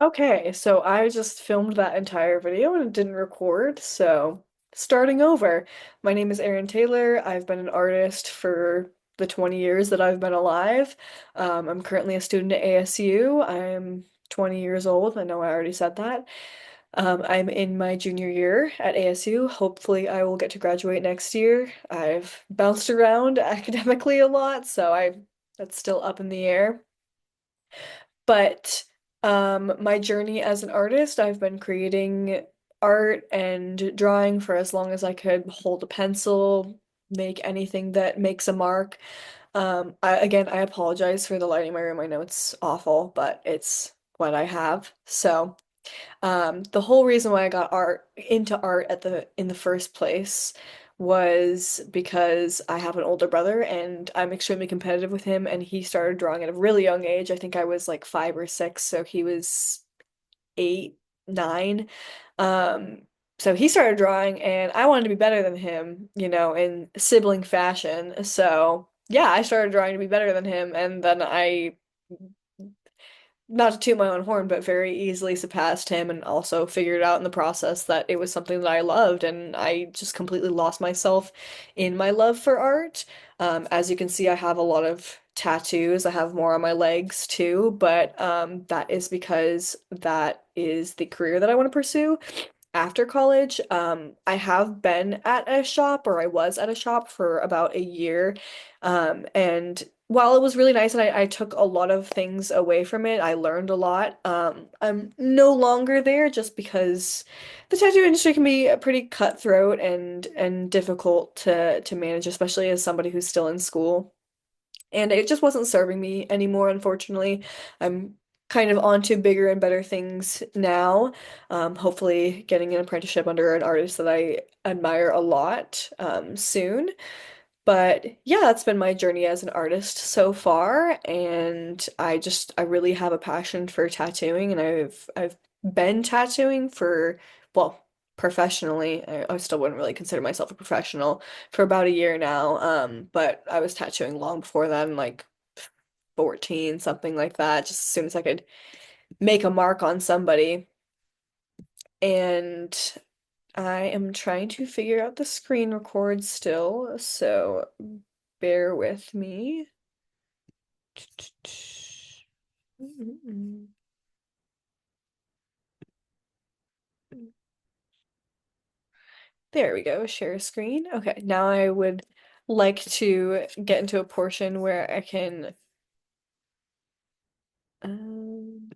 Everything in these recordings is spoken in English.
Okay, so I just filmed that entire video and it didn't record, so starting over. My name is Erin Taylor. I've been an artist for the 20 years that I've been alive. I'm currently a student at ASU. I'm 20 years old. I know I already said that. I'm in my junior year at ASU. Hopefully, I will get to graduate next year. I've bounced around academically a lot, so that's still up in the air. But my journey as an artist, I've been creating art and drawing for as long as I could hold a pencil, make anything that makes a mark. Again, I apologize for the lighting in my room. I know it's awful, but it's what I have. So. The whole reason why I got art into art at the in the first place was because I have an older brother and I'm extremely competitive with him, and he started drawing at a really young age. I think I was like 5 or 6, so he was 8, 9. Um, so he started drawing and I wanted to be better than him, in sibling fashion. So yeah, I started drawing to be better than him, and then I, not to toot my own horn, but very easily surpassed him and also figured out in the process that it was something that I loved, and I just completely lost myself in my love for art. As you can see, I have a lot of tattoos. I have more on my legs too, but that is because that is the career that I want to pursue after college. I have been at a shop, or I was at a shop for about a year. And while it was really nice and I took a lot of things away from it, I learned a lot. I'm no longer there just because the tattoo industry can be pretty cutthroat and difficult to manage, especially as somebody who's still in school. And it just wasn't serving me anymore, unfortunately. I'm kind of on to bigger and better things now. Hopefully getting an apprenticeship under an artist that I admire a lot soon. But yeah, that's been my journey as an artist so far, and I really have a passion for tattooing, and I've been tattooing for, well, professionally. I still wouldn't really consider myself a professional, for about a year now. But I was tattooing long before then, like 14, something like that, just as soon as I could make a mark on somebody. And I am trying to figure out the screen record still, so bear with me. There we go, share screen. Okay, now I would like to get into a portion where I can um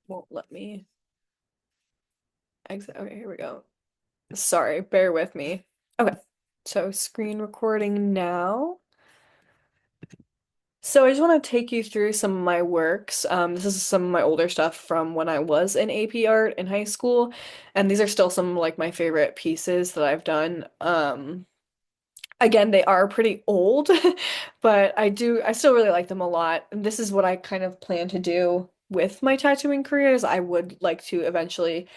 won't let me exit. Okay, here we go. Sorry, bear with me. Okay, so screen recording now. So I just want to take you through some of my works. This is some of my older stuff from when I was in AP art in high school, and these are still some like my favorite pieces that I've done. Again, they are pretty old, but I still really like them a lot. And this is what I kind of plan to do with my tattooing career, is I would like to eventually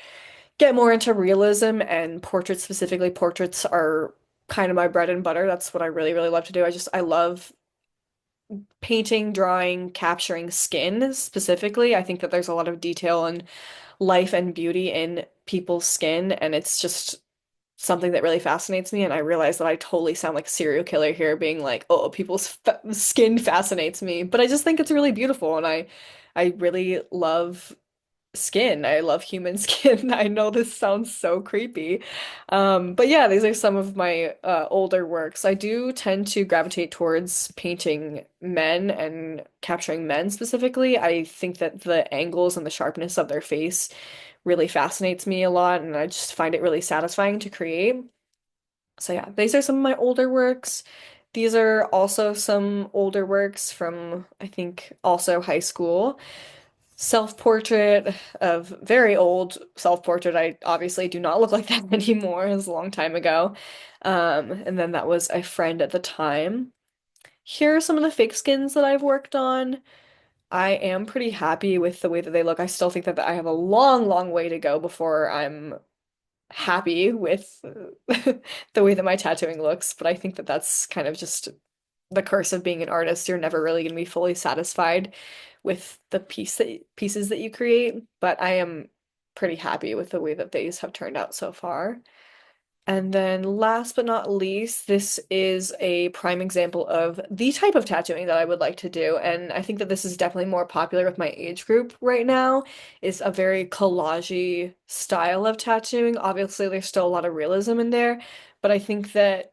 get more into realism and portraits specifically. Portraits are kind of my bread and butter. That's what I really, really love to do. I love painting, drawing, capturing skin specifically. I think that there's a lot of detail and life and beauty in people's skin, and it's just something that really fascinates me. And I realize that I totally sound like a serial killer here, being like, "Oh, people's fa skin fascinates me," but I just think it's really beautiful, and I really love skin. I love human skin. I know this sounds so creepy. But yeah, these are some of my older works. I do tend to gravitate towards painting men and capturing men specifically. I think that the angles and the sharpness of their face really fascinates me a lot, and I just find it really satisfying to create. So yeah, these are some of my older works. These are also some older works from, I think, also high school. Self-portrait of very old self-portrait. I obviously do not look like that anymore. It was a long time ago. And then that was a friend at the time. Here are some of the fake skins that I've worked on. I am pretty happy with the way that they look. I still think that I have a long, long way to go before I'm happy with the way that my tattooing looks, but I think that that's kind of just the curse of being an artist. You're never really going to be fully satisfied with the pieces that you create, but I am pretty happy with the way that these have turned out so far. And then last but not least, this is a prime example of the type of tattooing that I would like to do. And I think that this is definitely more popular with my age group right now, is a very collagey style of tattooing. Obviously, there's still a lot of realism in there, but I think that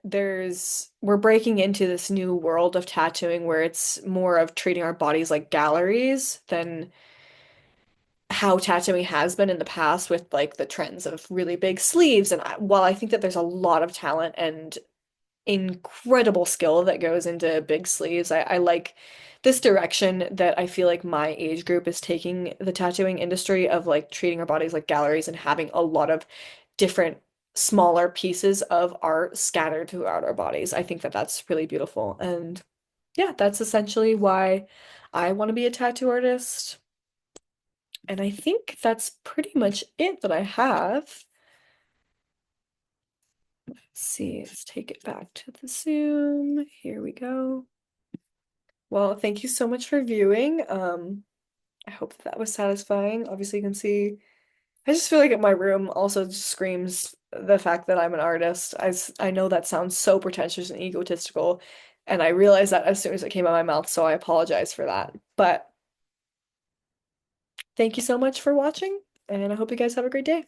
we're breaking into this new world of tattooing where it's more of treating our bodies like galleries than how tattooing has been in the past with like the trends of really big sleeves. And while I think that there's a lot of talent and incredible skill that goes into big sleeves, I like this direction that I feel like my age group is taking the tattooing industry of like treating our bodies like galleries and having a lot of different smaller pieces of art scattered throughout our bodies. I think that that's really beautiful. And yeah, that's essentially why I want to be a tattoo artist. And I think that's pretty much it that I have. Let's see, let's take it back to the Zoom. Here we go. Well, thank you so much for viewing. I hope that was satisfying. Obviously, you can see, I just feel like my room also just screams the fact that I'm an artist. I know that sounds so pretentious and egotistical, and I realized that as soon as it came out of my mouth, so I apologize for that. But thank you so much for watching, and I hope you guys have a great day.